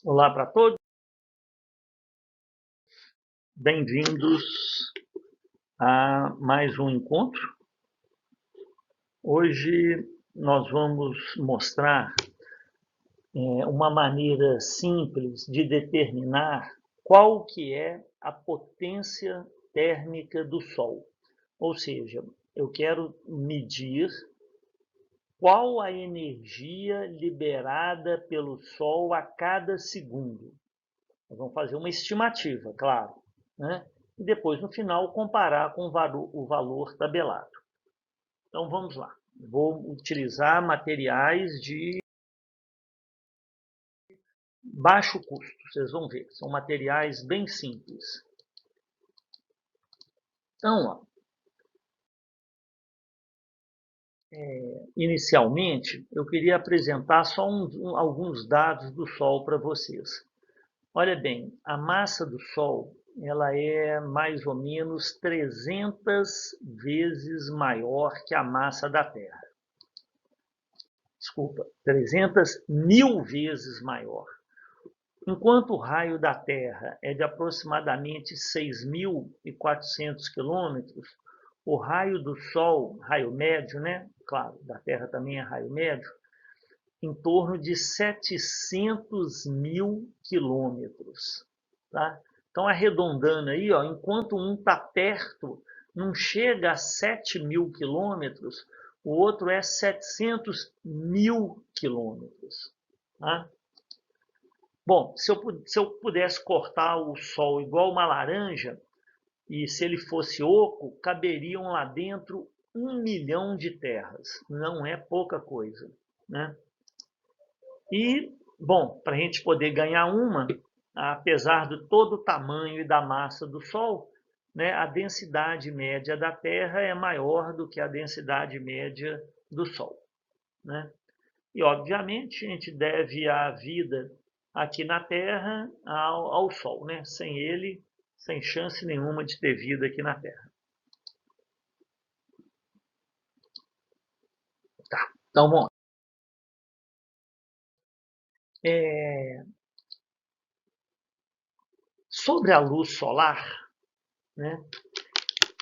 Olá para todos, bem-vindos a mais um encontro. Hoje nós vamos mostrar uma maneira simples de determinar qual que é a potência térmica do Sol. Ou seja, eu quero medir qual a energia liberada pelo Sol a cada segundo. Nós vamos fazer uma estimativa, claro, né? E depois, no final, comparar com o valor tabelado. Então, vamos lá. Vou utilizar materiais de baixo custo, vocês vão ver. São materiais bem simples. Então, ó, inicialmente, eu queria apresentar só alguns dados do Sol para vocês. Olha bem, a massa do Sol ela é mais ou menos 300 vezes maior que a massa da Terra. Desculpa, 300.000 vezes maior. Enquanto o raio da Terra é de aproximadamente 6.400 quilômetros, o raio do Sol, raio médio, né? Claro, da Terra também é raio médio, em torno de 700.000 quilômetros. Tá? Então, arredondando aí, ó, enquanto um está perto, não chega a 7.000 quilômetros, o outro é 700.000 quilômetros. Tá? Bom, se eu pudesse cortar o Sol igual uma laranja, e se ele fosse oco, caberiam lá dentro 1 milhão de terras. Não é pouca coisa. Né? E, bom, para a gente poder ganhar uma, apesar de todo o tamanho e da massa do Sol, né, a densidade média da Terra é maior do que a densidade média do Sol. Né? E, obviamente, a gente deve a vida aqui na Terra ao Sol. Né? Sem ele, sem chance nenhuma de ter vida aqui na Terra. Tá, então vamos lá. Sobre a luz solar, né?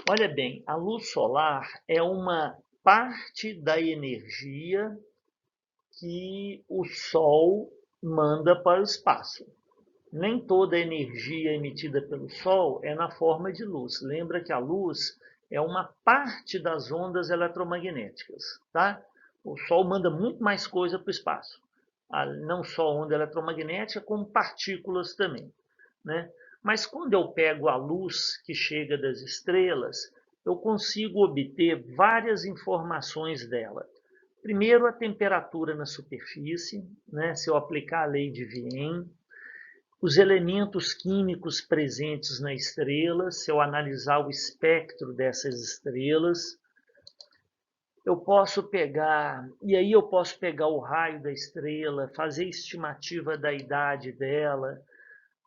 Olha bem, a luz solar é uma parte da energia que o Sol manda para o espaço. Nem toda a energia emitida pelo Sol é na forma de luz. Lembra que a luz é uma parte das ondas eletromagnéticas, tá? O Sol manda muito mais coisa para o espaço. Não só onda eletromagnética, como partículas também, né? Mas quando eu pego a luz que chega das estrelas, eu consigo obter várias informações dela. Primeiro, a temperatura na superfície, né? Se eu aplicar a lei de Wien, os elementos químicos presentes na estrela, se eu analisar o espectro dessas estrelas, eu posso pegar, e aí eu posso pegar o raio da estrela, fazer estimativa da idade dela,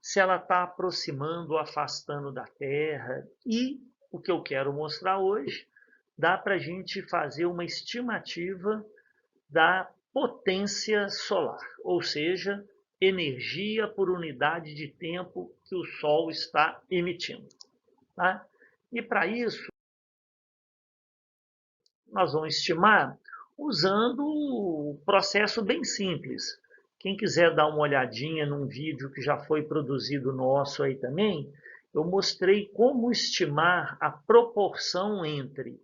se ela está aproximando ou afastando da Terra. E o que eu quero mostrar hoje, dá para a gente fazer uma estimativa da potência solar, ou seja, energia por unidade de tempo que o Sol está emitindo. Tá? E para isso, nós vamos estimar usando o processo bem simples. Quem quiser dar uma olhadinha num vídeo que já foi produzido nosso aí também, eu mostrei como estimar a proporção entre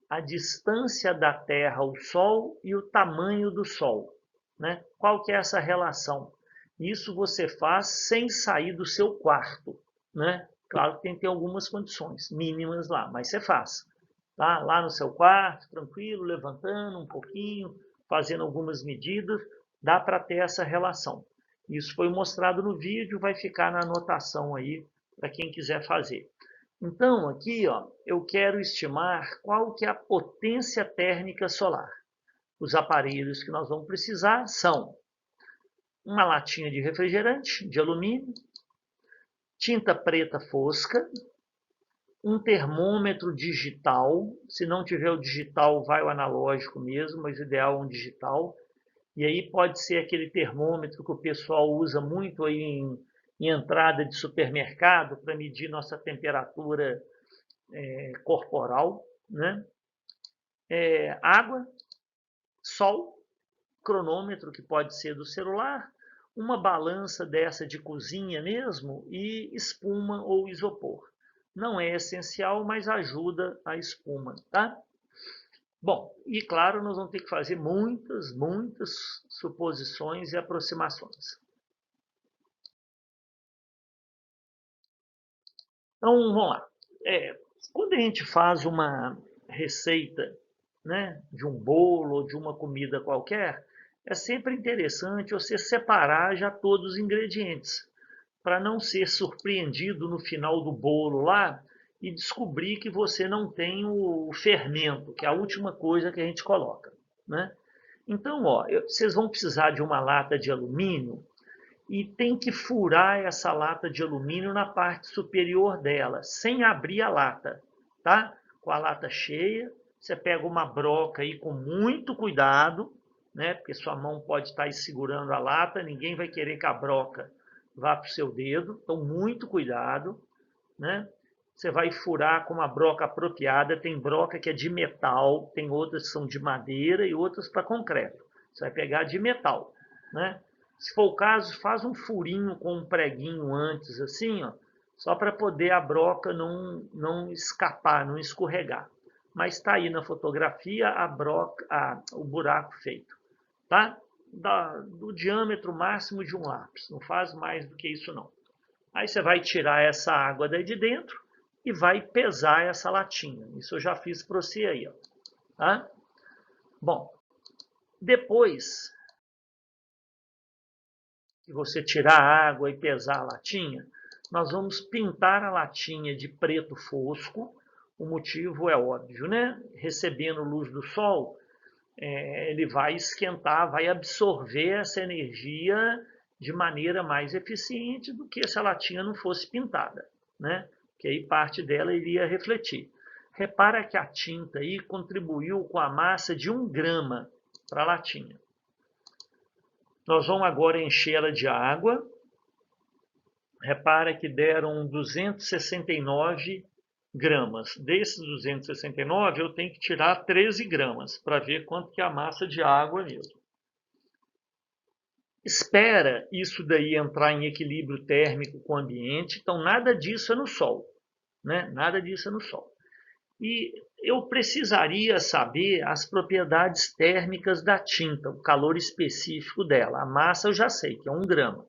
a distância da Terra ao Sol e o tamanho do Sol. Né? Qual que é essa relação? Isso você faz sem sair do seu quarto. Né? Claro que tem que ter algumas condições mínimas lá, mas você faz. Tá? Lá no seu quarto, tranquilo, levantando um pouquinho, fazendo algumas medidas, dá para ter essa relação. Isso foi mostrado no vídeo, vai ficar na anotação aí para quem quiser fazer. Então, aqui, ó, eu quero estimar qual que é a potência térmica solar. Os aparelhos que nós vamos precisar são uma latinha de refrigerante de alumínio, tinta preta fosca, um termômetro digital. Se não tiver o digital, vai o analógico mesmo, mas o ideal é um digital. E aí pode ser aquele termômetro que o pessoal usa muito aí em entrada de supermercado para medir nossa temperatura corporal, né? Água, sol, cronômetro que pode ser do celular, uma balança dessa de cozinha mesmo e espuma ou isopor. Não é essencial, mas ajuda a espuma, tá? Bom, e claro, nós vamos ter que fazer muitas suposições e aproximações. Então, vamos lá. Quando a gente faz uma receita, né, de um bolo ou de uma comida qualquer, é sempre interessante você separar já todos os ingredientes, para não ser surpreendido no final do bolo lá e descobrir que você não tem o fermento, que é a última coisa que a gente coloca, né? Então, ó, vocês vão precisar de uma lata de alumínio e tem que furar essa lata de alumínio na parte superior dela, sem abrir a lata, tá? Com a lata cheia, você pega uma broca aí com muito cuidado, né? Porque sua mão pode estar aí segurando a lata, ninguém vai querer que a broca vá para o seu dedo, então muito cuidado, né? Você vai furar com uma broca apropriada, tem broca que é de metal, tem outras que são de madeira e outras para concreto. Você vai pegar de metal, né? Se for o caso, faz um furinho com um preguinho antes, assim, ó, só para poder a broca não escapar, não escorregar. Mas está aí na fotografia a broca, o buraco feito, tá? Do diâmetro máximo de um lápis, não faz mais do que isso não. Aí você vai tirar essa água daí de dentro e vai pesar essa latinha. Isso eu já fiz para você aí, ó, tá? Bom, depois que você tirar a água e pesar a latinha, nós vamos pintar a latinha de preto fosco. O motivo é óbvio, né? Recebendo luz do sol, ele vai esquentar, vai absorver essa energia de maneira mais eficiente do que se a latinha não fosse pintada, né? Que aí parte dela iria refletir. Repara que a tinta aí contribuiu com a massa de 1 grama para a latinha. Nós vamos agora enchê-la de água. Repara que deram 269 gramas. Desses 269, eu tenho que tirar 13 gramas para ver quanto que é a massa de água mesmo. Espera isso daí entrar em equilíbrio térmico com o ambiente, então nada disso é no sol, né? Nada disso é no sol. E eu precisaria saber as propriedades térmicas da tinta, o calor específico dela. A massa eu já sei, que é 1 grama.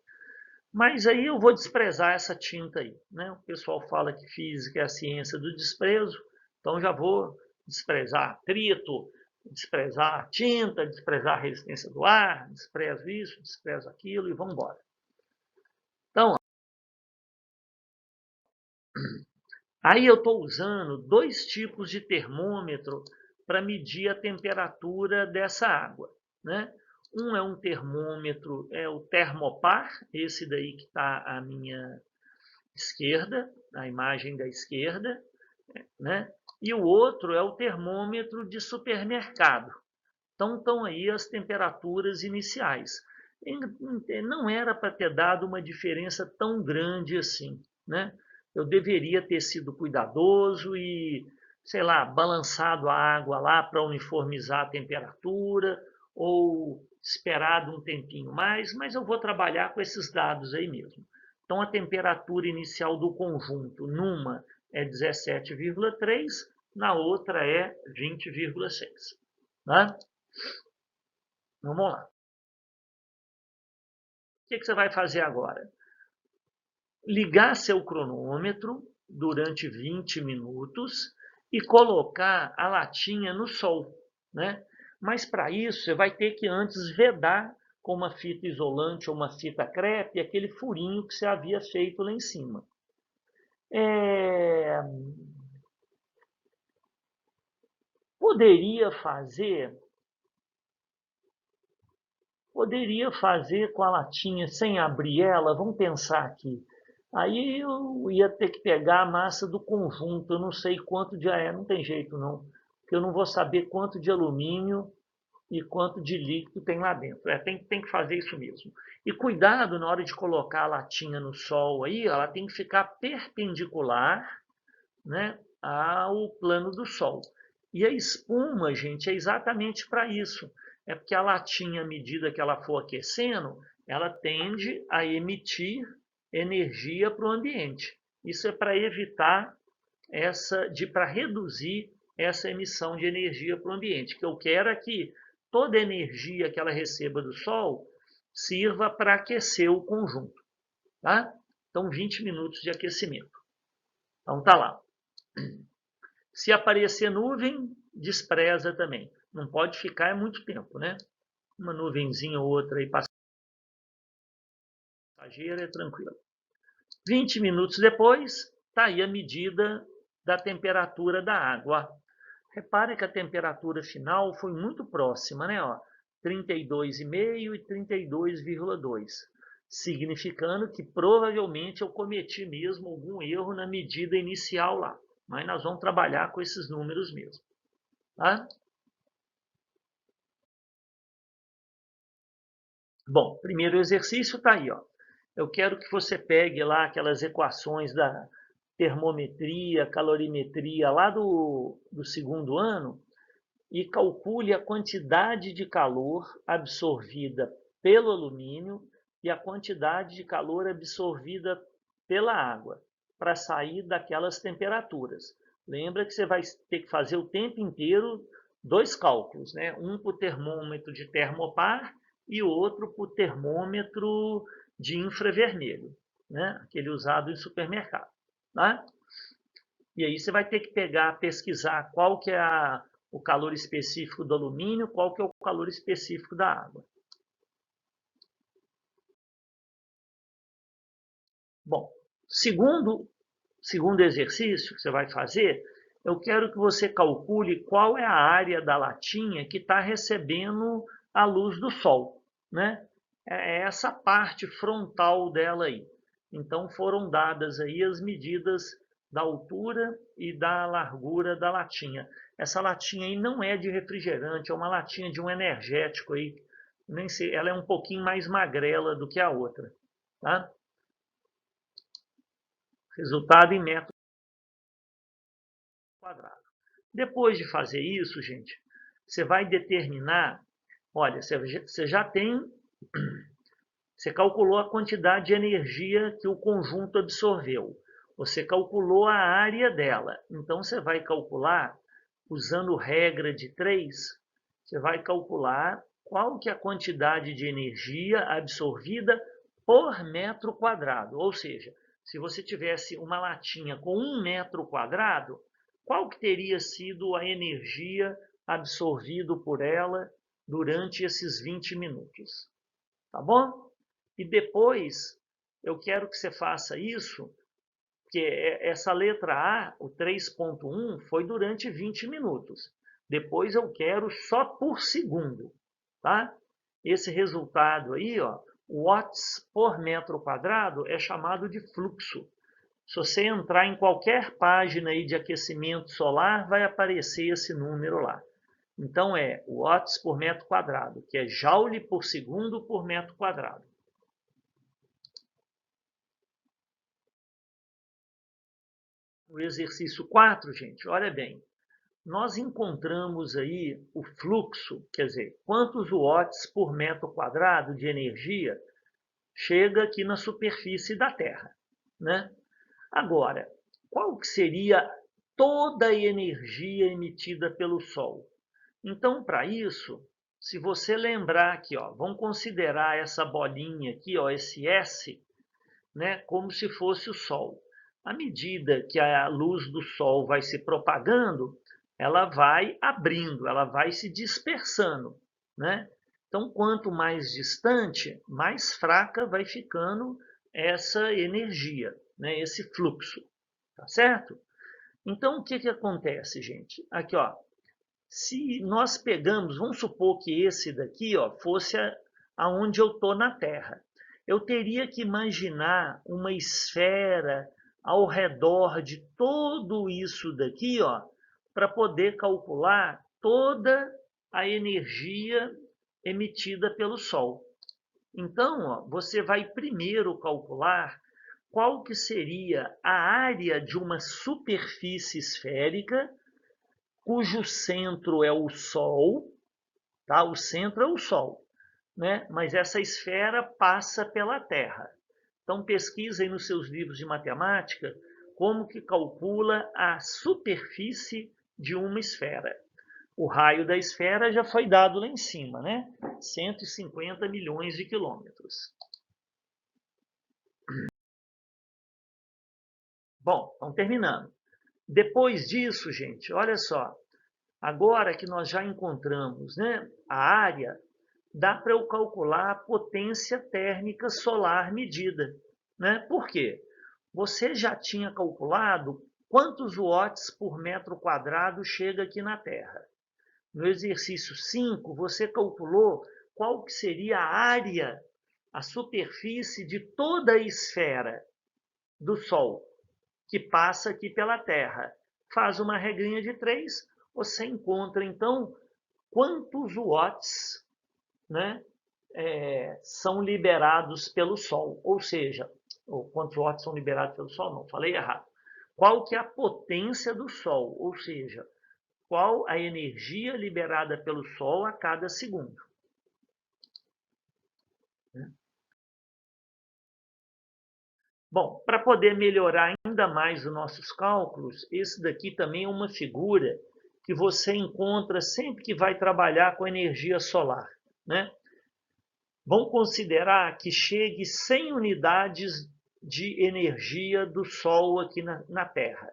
Mas aí eu vou desprezar essa tinta aí, né? O pessoal fala que física é a ciência do desprezo, então já vou desprezar atrito, desprezar a tinta, desprezar a resistência do ar, desprezo isso, desprezo aquilo e vamos embora. Então, aí eu estou usando 2 tipos de termômetro para medir a temperatura dessa água, né? Um é um termômetro, é o Thermopar, esse daí que está à minha esquerda, a imagem da esquerda, né? E o outro é o termômetro de supermercado. Então estão aí as temperaturas iniciais. Não era para ter dado uma diferença tão grande assim, né? Eu deveria ter sido cuidadoso e, sei lá, balançado a água lá para uniformizar a temperatura ou esperado um tempinho mais, mas eu vou trabalhar com esses dados aí mesmo. Então a temperatura inicial do conjunto numa é 17,3, na outra é 20,6. Né? Vamos lá. O que você vai fazer agora? Ligar seu cronômetro durante 20 minutos e colocar a latinha no sol, né? Mas para isso você vai ter que antes vedar com uma fita isolante ou uma fita crepe aquele furinho que você havia feito lá em cima. Poderia fazer com a latinha sem abrir ela, vamos pensar aqui. Aí eu ia ter que pegar a massa do conjunto, eu não sei quanto de não tem jeito não, porque eu não vou saber quanto de alumínio e quanto de líquido tem lá dentro. Tem que fazer isso mesmo. E cuidado na hora de colocar a latinha no sol aí, ela tem que ficar perpendicular, né, ao plano do sol. E a espuma, gente, é exatamente para isso. É porque a latinha, à medida que ela for aquecendo, ela tende a emitir energia para o ambiente. Isso é para evitar para reduzir essa emissão de energia para o ambiente. O que eu quero é que toda a energia que ela receba do sol sirva para aquecer o conjunto. Tá? Então, 20 minutos de aquecimento. Então, tá lá. Se aparecer nuvem, despreza também. Não pode ficar muito tempo, né? Uma nuvenzinha ou outra aí passageira é tranquilo. 20 minutos depois, está aí a medida da temperatura da água. Repare que a temperatura final foi muito próxima, né? 32,5 e 32,2, significando que provavelmente eu cometi mesmo algum erro na medida inicial lá. Mas nós vamos trabalhar com esses números mesmo. Tá? Bom, primeiro exercício está aí. Eu quero que você pegue lá aquelas equações da termometria, calorimetria lá do segundo ano e calcule a quantidade de calor absorvida pelo alumínio e a quantidade de calor absorvida pela água para sair daquelas temperaturas. Lembra que você vai ter que fazer o tempo inteiro dois cálculos, né? Um para o termômetro de termopar e o outro para o termômetro de infravermelho, né? Aquele usado em supermercado. Tá? E aí você vai ter que pesquisar qual que é o calor específico do alumínio, qual que é o calor específico da água. Bom, segundo exercício que você vai fazer, eu quero que você calcule qual é a área da latinha que está recebendo a luz do sol, né? É essa parte frontal dela aí. Então foram dadas aí as medidas da altura e da largura da latinha. Essa latinha aí não é de refrigerante, é uma latinha de um energético aí. Nem sei, ela é um pouquinho mais magrela do que a outra, tá? Resultado em metro quadrado. Depois de fazer isso, gente, você vai determinar, olha, você já tem, você calculou a quantidade de energia que o conjunto absorveu. Você calculou a área dela. Então, você vai calcular, usando regra de 3, você vai calcular qual que é a quantidade de energia absorvida por metro quadrado. Ou seja, se você tivesse uma latinha com 1 metro quadrado, qual que teria sido a energia absorvida por ela durante esses 20 minutos? Tá bom? E depois, eu quero que você faça isso, que essa letra A, o 3.1, foi durante 20 minutos. Depois eu quero só por segundo, tá? Esse resultado aí, watts por metro quadrado, é chamado de fluxo. Se você entrar em qualquer página aí de aquecimento solar, vai aparecer esse número lá. Então é watts por metro quadrado, que é joule por segundo por metro quadrado. O exercício 4, gente, olha bem. Nós encontramos aí o fluxo, quer dizer, quantos watts por metro quadrado de energia chega aqui na superfície da Terra, né? Agora, qual que seria toda a energia emitida pelo Sol? Então, para isso, se você lembrar aqui, vamos considerar essa bolinha aqui, esse S, né, como se fosse o Sol. À medida que a luz do Sol vai se propagando, ela vai abrindo, ela vai se dispersando, né? Então, quanto mais distante, mais fraca vai ficando essa energia, né, esse fluxo, tá certo? Então, o que que acontece, gente? Aqui, se nós pegamos, vamos supor que esse daqui, fosse aonde eu estou na Terra. Eu teria que imaginar uma esfera ao redor de tudo isso daqui, para poder calcular toda a energia emitida pelo Sol. Então, ó, você vai primeiro calcular qual que seria a área de uma superfície esférica cujo centro é o Sol, tá? O centro é o Sol, né? Mas essa esfera passa pela Terra. Então pesquisem nos seus livros de matemática como que calcula a superfície de uma esfera. O raio da esfera já foi dado lá em cima, né? 150 milhões de quilômetros. Bom, então terminando. Depois disso, gente, olha só. Agora que nós já encontramos, né, a área, dá para eu calcular a potência térmica solar medida, né? Por quê? Você já tinha calculado quantos watts por metro quadrado chega aqui na Terra. No exercício 5, você calculou qual que seria a área, a superfície de toda a esfera do Sol, que passa aqui pela Terra. Faz uma regrinha de 3, você encontra, então, quantos watts, né, são liberados pelo Sol. Ou seja, quantos watts são liberados pelo Sol? Não, falei errado. Qual que é a potência do Sol? Ou seja, qual a energia liberada pelo Sol a cada segundo. Bom, para poder melhorar ainda mais os nossos cálculos, esse daqui também é uma figura que você encontra sempre que vai trabalhar com energia solar, né? Vamos considerar que chegue 100 unidades de energia do Sol aqui na Terra.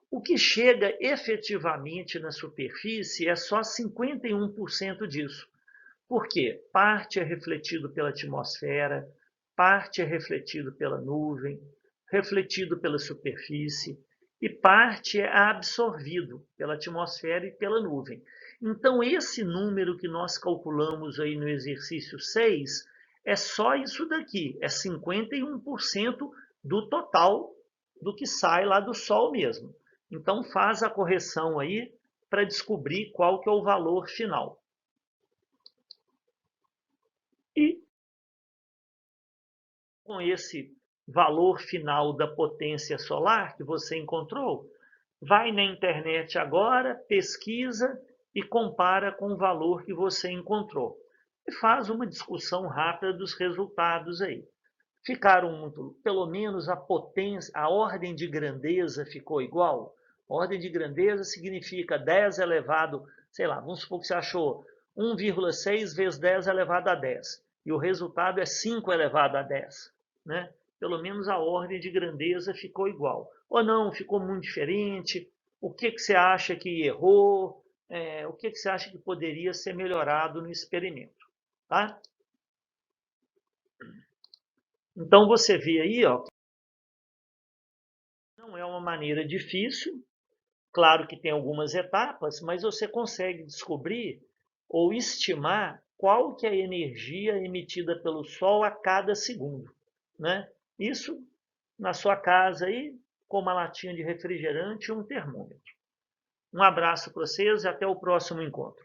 O que chega efetivamente na superfície é só 51% disso. Por quê? Parte é refletido pela atmosfera, parte é refletido pela nuvem, refletido pela superfície, e parte é absorvido pela atmosfera e pela nuvem. Então, esse número que nós calculamos aí no exercício 6 é só isso daqui, é 51% do total do que sai lá do Sol mesmo. Então, faz a correção aí para descobrir qual que é o valor final. E com esse valor final da potência solar que você encontrou, vai na internet agora, pesquisa e compara com o valor que você encontrou. E faz uma discussão rápida dos resultados aí. Ficaram muito, pelo menos a potência, a ordem de grandeza ficou igual. Ordem de grandeza significa 10 elevado, sei lá, vamos supor que você achou 1,6 vezes 10 elevado a 10. E o resultado é 5 elevado a 10. Né? Pelo menos a ordem de grandeza ficou igual. Ou não, ficou muito diferente? O que você acha que errou? O que você acha que poderia ser melhorado no experimento? Tá? Então você vê aí, ó, não é uma maneira difícil, claro que tem algumas etapas, mas você consegue descobrir ou estimar qual que é a energia emitida pelo Sol a cada segundo, né? Isso na sua casa aí, com uma latinha de refrigerante e um termômetro. Um abraço para vocês e até o próximo encontro.